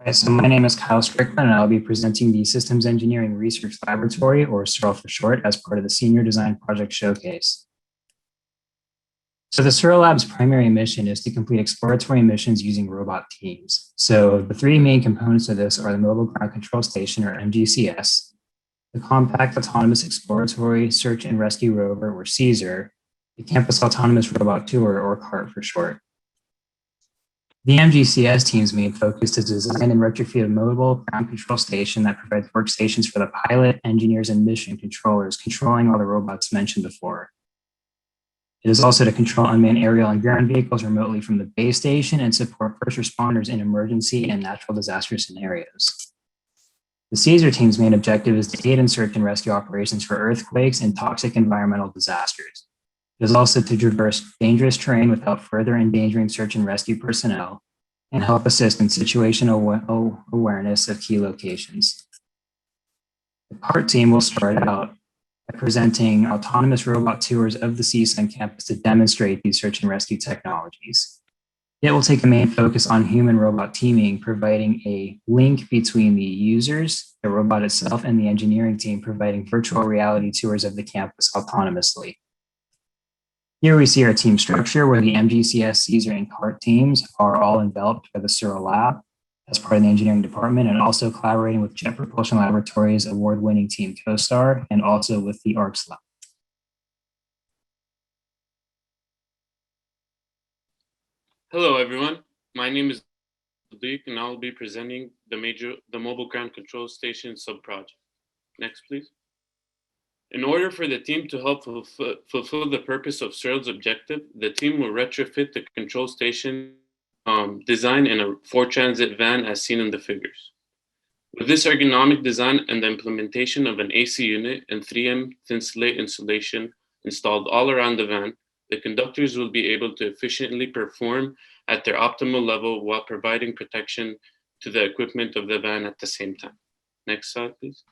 Hi, so my name is Kyle Strickland, and I'll be presenting the Systems Engineering Research Laboratory, or SERL for short, as part of the Senior Design Project Showcase. So the SERL Lab's primary mission is to complete exploratory missions using robot teams. So the three main components of this are the Mobile Ground Control Station, or MGCS, the Compact Autonomous Exploratory Search and Rescue Rover, or CSUR, the Campus Autonomous Robot Tour, or CART for short. The MGCS team's main focus is to design and retrofit a mobile ground control station that provides workstations for the pilot, engineers, and mission controllers, controlling all the robots mentioned before. It is also to control unmanned aerial and ground vehicles remotely from the base station and support first responders in emergency and natural disaster scenarios. The CSUR team's main objective is to aid in search and rescue operations for earthquakes and toxic environmental disasters. It is also to traverse dangerous terrain without further endangering search and rescue personnel and help assist in situational awareness of key locations. The CART team will start out by presenting autonomous robot tours of the CSUN campus to demonstrate these search and rescue technologies. It will take a main focus on human-robot teaming, providing a link between the users, the robot itself, and the engineering team, providing virtual reality tours of the campus autonomously. Here we see our team structure where the MGCS, CSUR, and CART teams are all enveloped by the SERL Lab as part of the engineering department, and also collaborating with Jet Propulsion Laboratories award-winning team CoStar, and also with the ARCS Lab. Hello, everyone. My name is Sadiq, and I'll be presenting the Mobile Ground Control Station sub-project. Next, please. In order for the team to help fulfill the purpose of SERL's objective, the team will retrofit the control station design in a 4-transit van as seen in the figures. With this ergonomic design and the implementation of an AC unit and 3M thin slate insulation installed all around the van, the conductors will be able to efficiently perform at their optimal level while providing protection to the equipment of the van at the same time. Next slide, please.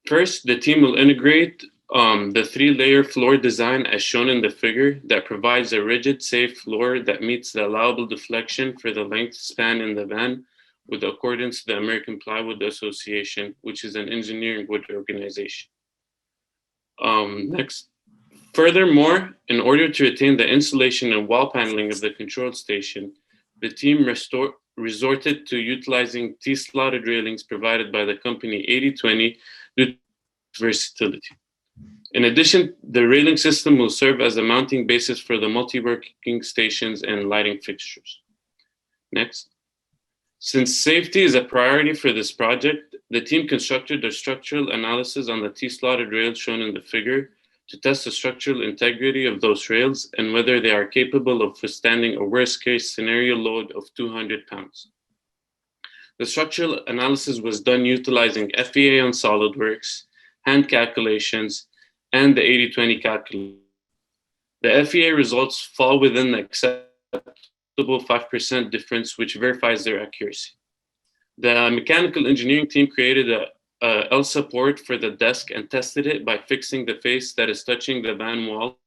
First, the team will integrate the 3-layer floor design as shown in the figure that provides a rigid, safe floor that meets the allowable deflection for the length span in the van with accordance to the American Plywood Association, which is an engineering wood organization. Next. Furthermore, in order to attain the insulation and wall paneling of the control station, the team resorted to utilizing T-slotted railings provided by the company 8020 due to versatility. In addition, the railing system will serve as a mounting basis for the multi-working stations and lighting fixtures. Next. Since safety is a priority for this project, the team constructed a structural analysis on the T-slotted rails shown in the figure to test the structural integrity of those rails and whether they are capable of withstanding a worst-case scenario load of 200 pounds. The structural analysis was done utilizing FEA on SolidWorks, hand calculations, and the 80-20 calculation. The FEA results fall within the acceptable 5% difference, which verifies their accuracy. The mechanical engineering team created a L support for the desk and tested it by fixing the face that is touching the van wall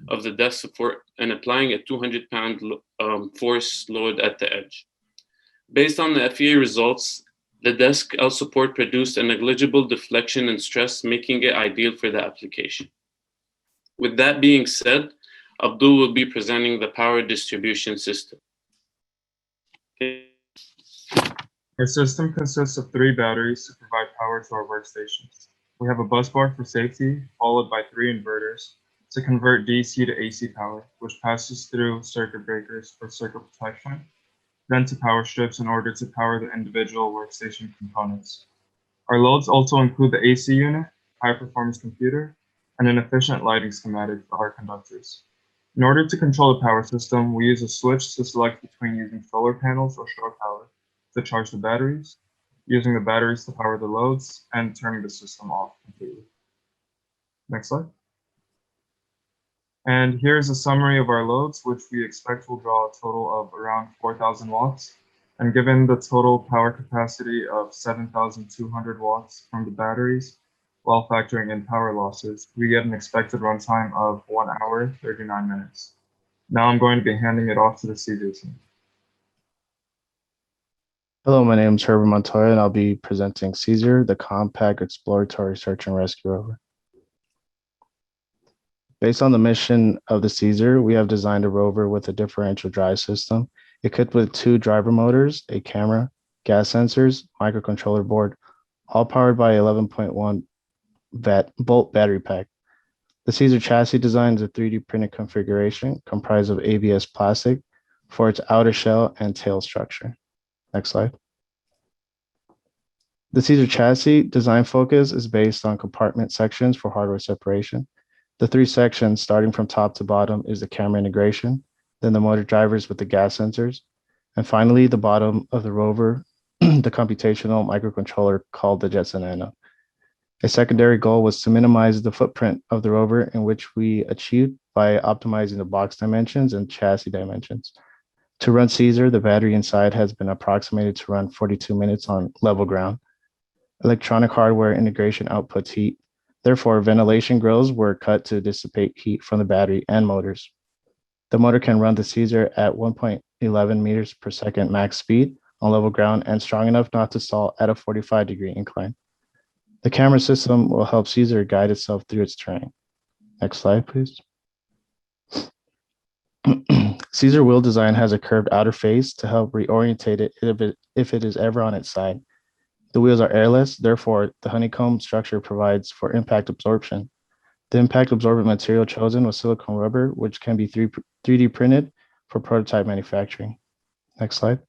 of the desk support and applying a 200-pound force load at the edge. Based on the FEA results, the desk L support produced a negligible deflection and stress, making it ideal for the application. With that being said, Abdul will be presenting the power distribution system. Our system consists of 3 batteries to provide power to our workstations. We have a bus bar for safety, followed by 3 inverters to convert DC to AC power, which passes through circuit breakers for circuit protection, then to power strips in order to power the individual workstation components. Our loads also include the AC unit, high-performance computer, and an efficient lighting schematic for our conductors. In order to control the power system, we use a switch to select between using solar panels or shore power to charge the batteries, using the batteries to power the loads, and turning the system off completely. Next slide. And here's a summary of our loads, which we expect will draw a total of around 4,000 watts. And given the total power capacity of 7,200 watts from the batteries, while factoring in power losses, we get an expected runtime of 1 hour, 39 minutes. Now I'm going to be handing it off to the CJ team. Hello, my name is Herbert Montoya, and I'll be presenting CSUN, the compact exploratory search and rescue rover. Based on the mission of the CSUN, we have designed a rover with a differential drive system equipped with 2 driver motors, a camera, gas sensors, microcontroller board, all powered by 11.1 volt battery pack. The CSUN chassis design is a 3D printed configuration comprised of ABS plastic for its outer shell and tail structure. Next slide. The CSUN chassis design focus is based on compartment sections for hardware separation. The 3 sections, starting from top to bottom, is the camera integration, then the motor drivers with the gas sensors, and finally, the bottom of the rover, the computational microcontroller called the Jetson Nano. A secondary goal was to minimize the footprint of the rover, in which we achieved by optimizing the box dimensions and chassis dimensions. To run CSUN, the battery inside has been approximated to run 42 minutes on level ground. Electronic hardware integration outputs heat. Therefore, ventilation grills were cut to dissipate heat from the battery and motors. The motor can run the CSUN at 1.11 meters per second max speed on level ground and strong enough not to stall at a 45-degree incline. The camera system will help CSUN guide itself through its terrain. Next slide, please. CSUN wheel design has a curved outer face to help reorientate it if it is ever on its side. The wheels are airless, therefore, the honeycomb structure provides for impact absorption. The impact absorbent material chosen was silicone rubber, which can be 3D printed for prototype manufacturing. Next slide.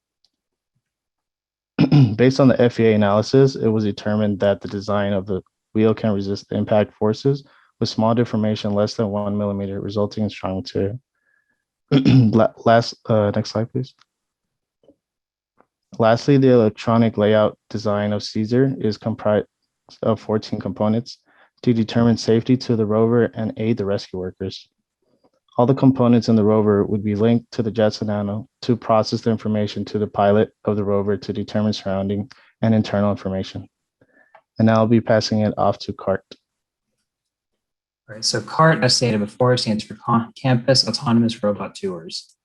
Based on the FEA analysis, it was determined that the design of the wheel can resist the impact forces with small deformation less than 1 millimeter, resulting in strong material. Next slide, please. Lastly, the electronic layout design of CSUN is comprised of 14 components to determine safety to the rover and aid the rescue workers. All the components in the rover would be linked to the Jetson Nano to process the information to the pilot of the rover to determine surrounding and internal information. And now I'll be passing it off to CART. All right, so CART, as stated before, stands for Campus Autonomous Robot Tours.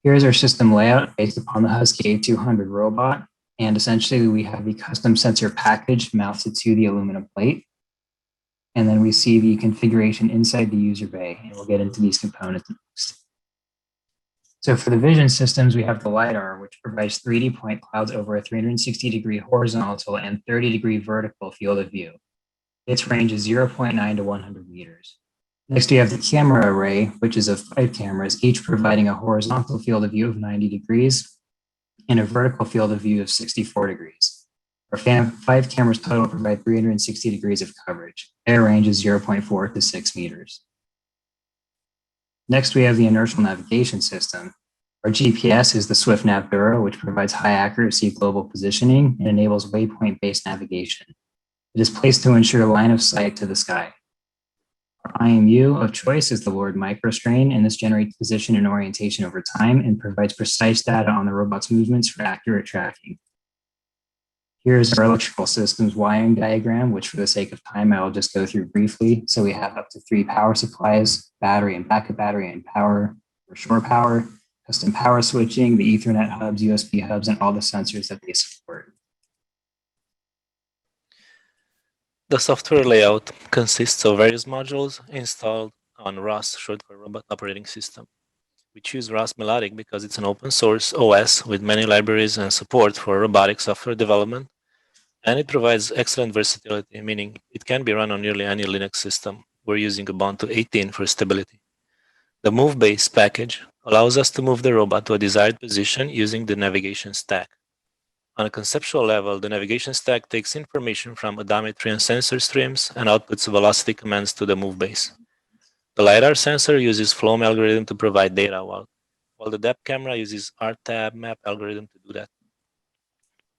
Here's our system layout based upon the Husky A200 robot. And essentially, we have the custom sensor package mounted to the aluminum plate. And then we see the configuration inside the user bay, and we'll get into these components next. So for the vision systems, we have the LiDAR, which provides 3D point clouds over a 360-degree horizontal and 30-degree vertical field of view. Its range is 0.9 to 100 meters. Next, we have the camera array, which is of 5 cameras, each providing a horizontal field of view of 90 degrees and a vertical field of view of 64 degrees. Our 5 cameras total provide 360 degrees of coverage. Their range is 0.4 to 6 meters. Next, we have the inertial navigation system. Our GPS is the SwiftNav Duro, which provides high accuracy global positioning and enables waypoint-based navigation. It is placed to ensure line of sight to the sky. Our IMU of choice is the Lord microstrain, and this generates position and orientation over time and provides precise data on the robot's movements for accurate tracking. Here's our electrical systems wiring diagram, which for the sake of time, I will just go through briefly. So we have up to 3 power supplies, battery and backup battery and power or shore power, custom power switching, the Ethernet hubs, USB hubs, and all the sensors that they support. The software layout consists of various modules installed on ROS, short for Robot Operating System. We choose ROS Melodic because it's an open source OS with many libraries and support for robotic software development, and it provides excellent versatility, meaning it can be run on nearly any Linux system. We're using Ubuntu 18 for stability. The Move Base package allows us to move the robot to a desired position using the navigation stack. On a conceptual level, the navigation stack takes information from odometry and sensor streams and outputs velocity commands to the Move Base. The LiDAR sensor uses FLOAM algorithm to provide data, while the depth camera uses RTAB map algorithm to do that.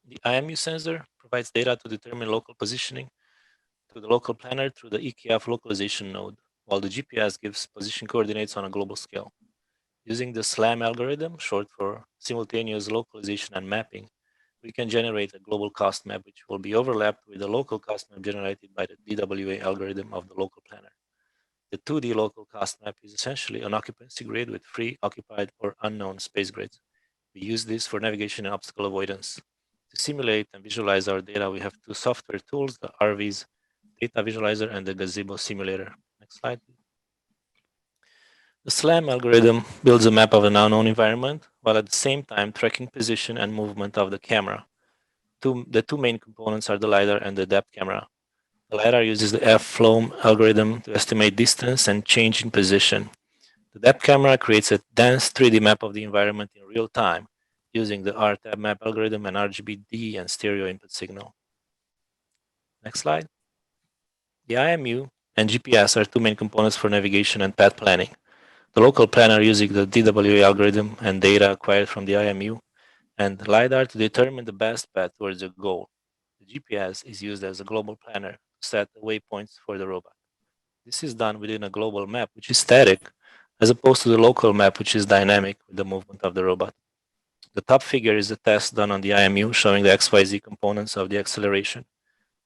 The IMU sensor provides data to determine local positioning to the local planner through the EKF localization node, while the GPS gives position coordinates on a global scale. Using the SLAM algorithm, short for simultaneous localization and mapping, we can generate a global cost map, which will be overlapped with the local cost map generated by the DWA algorithm of the local planner. The 2D local cost map is essentially an occupancy grid with free, occupied, or unknown space grids. We use this for navigation and obstacle avoidance. To simulate and visualize our data, we have two software tools, the RV's Data Visualizer and the Gazebo Simulator. Next slide. The SLAM algorithm builds a map of an unknown environment, while at the same time tracking position and movement of the camera. The two main components are the LiDAR and the depth camera. The LiDAR uses the F-FLOM algorithm to estimate distance and change in position. The depth camera creates a dense 3D map of the environment in real time, using the RTAB map algorithm and RGBD and stereo input signal. Next slide. The IMU and GPS are two main components for navigation and path planning. The local planner using the DWA algorithm and data acquired from the IMU, and LiDAR to determine the best path towards a goal. The GPS is used as a global planner to set the waypoints for the robot. This is done within a global map, which is static, as opposed to the local map, which is dynamic with the movement of the robot. The top figure is a test done on the IMU showing the XYZ components of the acceleration.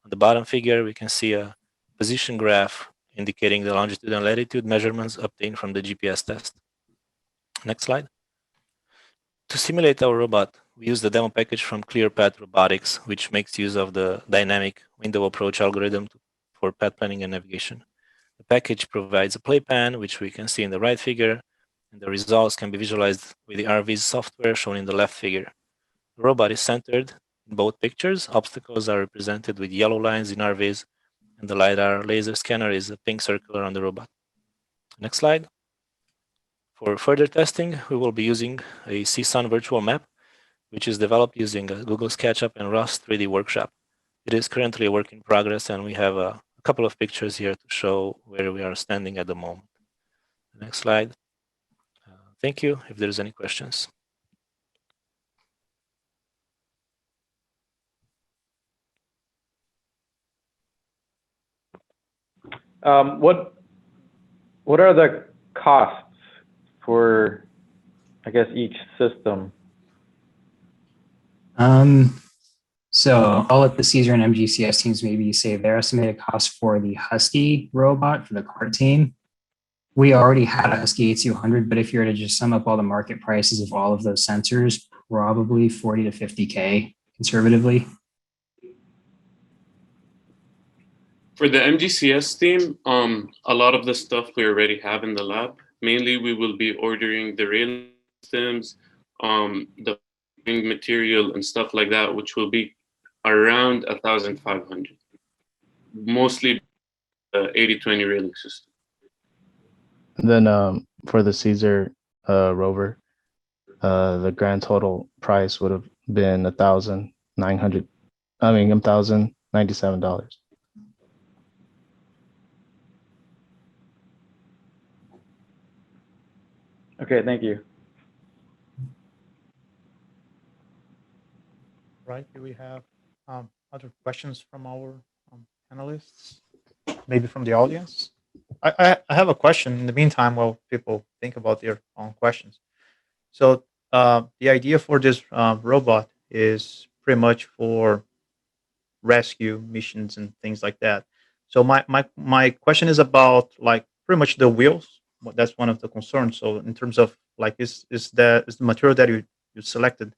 On the bottom figure, we can see a position graph indicating the longitude and latitude measurements obtained from the GPS test. Next slide. To simulate our robot, we use the demo package from ClearPath Robotics, which makes use of the dynamic window approach algorithm for path planning and navigation. The package provides a playpan, which we can see in the right figure, and the results can be visualized with the RV's software shown in the left figure. The robot is centered in both pictures. Obstacles are represented with yellow lines in RVs, and the LiDAR laser scanner is a pink circle around the robot. Next slide. For further testing, we will be using a CSUN Virtual Map, which is developed using Google SketchUp and ROS 3D Workshop. It is currently a work in progress, and we have a couple of pictures here to show where we are standing at the moment. Next slide. Thank you. If there's any questions. What are the costs for, I guess, each system? So I'll let the Caesar and MGCS teams maybe say their estimated cost for the Husky robot for the cart team. We already had a Husky A200, but if you were to just sum up all the market prices of all of those sensors, probably 40 to 50K conservatively. For the MGCS team, a lot of the stuff we already have in the lab. Mainly, we will be ordering the rail systems, the material and stuff like that, which will be around 1,500. Mostly the 80/20 railing system. And then for the Caesar Rover, the grand total price would have been $1,097. Okay, thank you. Right, do we have other questions from our panelists? Maybe from the audience? I have a question in the meantime while people think about their own questions. So the idea for this robot is pretty much for rescue missions and things like that. So my question is about like pretty much the wheels. That's one of the concerns. So in terms of like is the material that you selected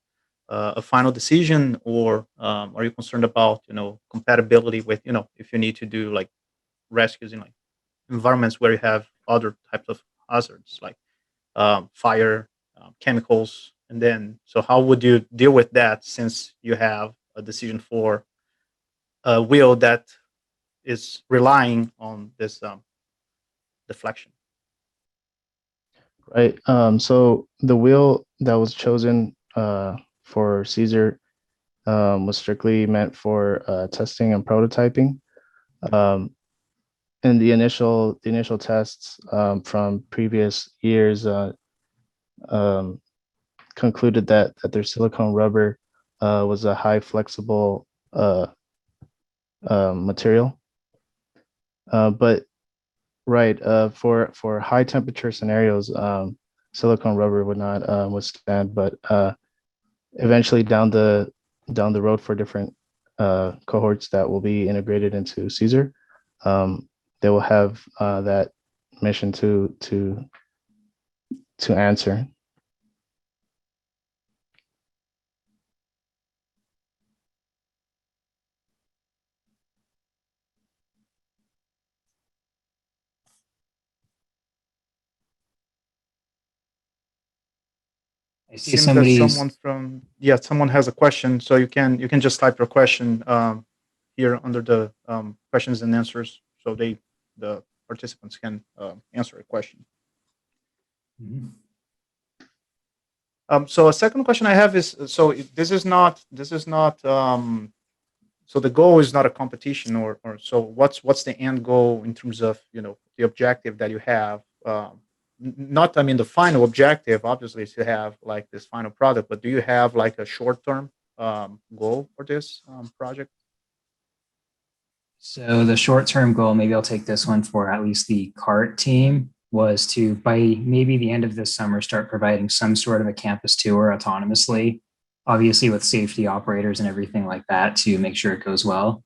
a final decision, or are you concerned about compatibility with if you need to do like rescues in like environments where you have other types of hazards like fire, chemicals, and then so how would you deal with that since you have a decision for a wheel that is relying on this deflection? Right. So the wheel that was chosen for Caesar was strictly meant for testing and prototyping. In the initial tests from previous years concluded that their silicone rubber was a high flexible material. But right, for high temperature scenarios, silicone rubber would not withstand. But eventually down the road for different cohorts that will be integrated into Caesar, they will have that mission to answer. I see Seems that somebody's. someone has a question, so you can just type your question here under the questions and answers, so the participants can answer a question. Mhm. So a second question I have is, so this is not so the goal is not a competition, or so what's the end goal in terms of the objective that you have? Not, I mean, the final objective obviously is to have like this final product, but do you have like a short term goal for this project? So the short-term goal, maybe I'll take this one for at least the CART team, was to, by maybe the end of this summer, start providing some sort of a campus tour autonomously, obviously with safety operators and everything like that to make sure it goes well.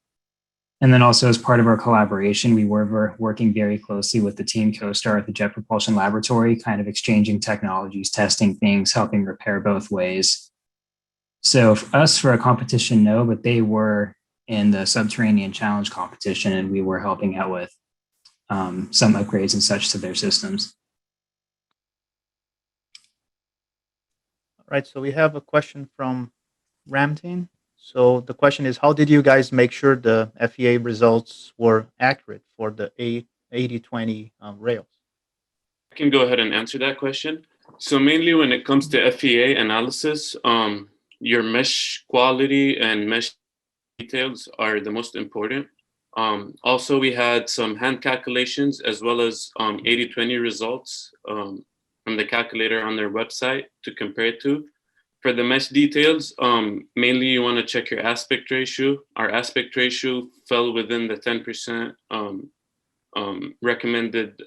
And then also as part of our collaboration, we were working very closely with the team CoStar at the Jet Propulsion Laboratory, kind of exchanging technologies, testing things, helping repair both ways. So for us, for a competition, no, but they were in the Subterranean Challenge competition, and we were helping out with some upgrades and such to their systems. All right, so we have a question from Ramtin. So the question is, how did you guys make sure the FEA results were accurate for the 80/20 rails? I can go ahead and answer that question. So mainly when it comes to FEA analysis, your mesh quality and mesh details are the most important. Also, we had some hand calculations as well as 80/20 results from the calculator on their website to compare it to. For the mesh details, mainly you want to check your aspect ratio. Our aspect ratio fell within the 10% recommended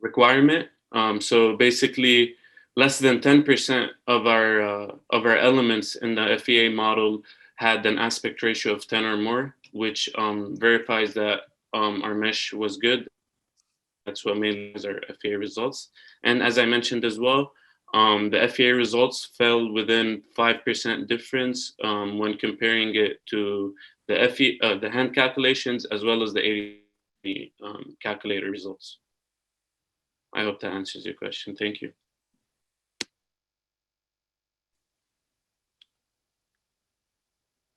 requirement. So basically, less than 10% of our elements in the FEA model had an aspect ratio of 10 or more, which verifies that our mesh was good. That's what mainly is our FEA results. And as I mentioned as well, the FEA results fell within 5% difference when comparing it to the hand calculations as well as the 80 calculator results. I hope that answers your question. Thank you.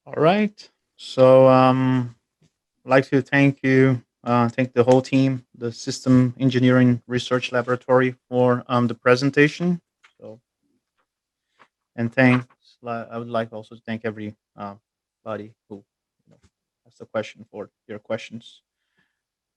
All right. So I'd like to thank you, thank the whole team, the System Engineering Research Laboratory for the presentation. So, and thanks, I would like also to thank everybody who asked a question for your questions.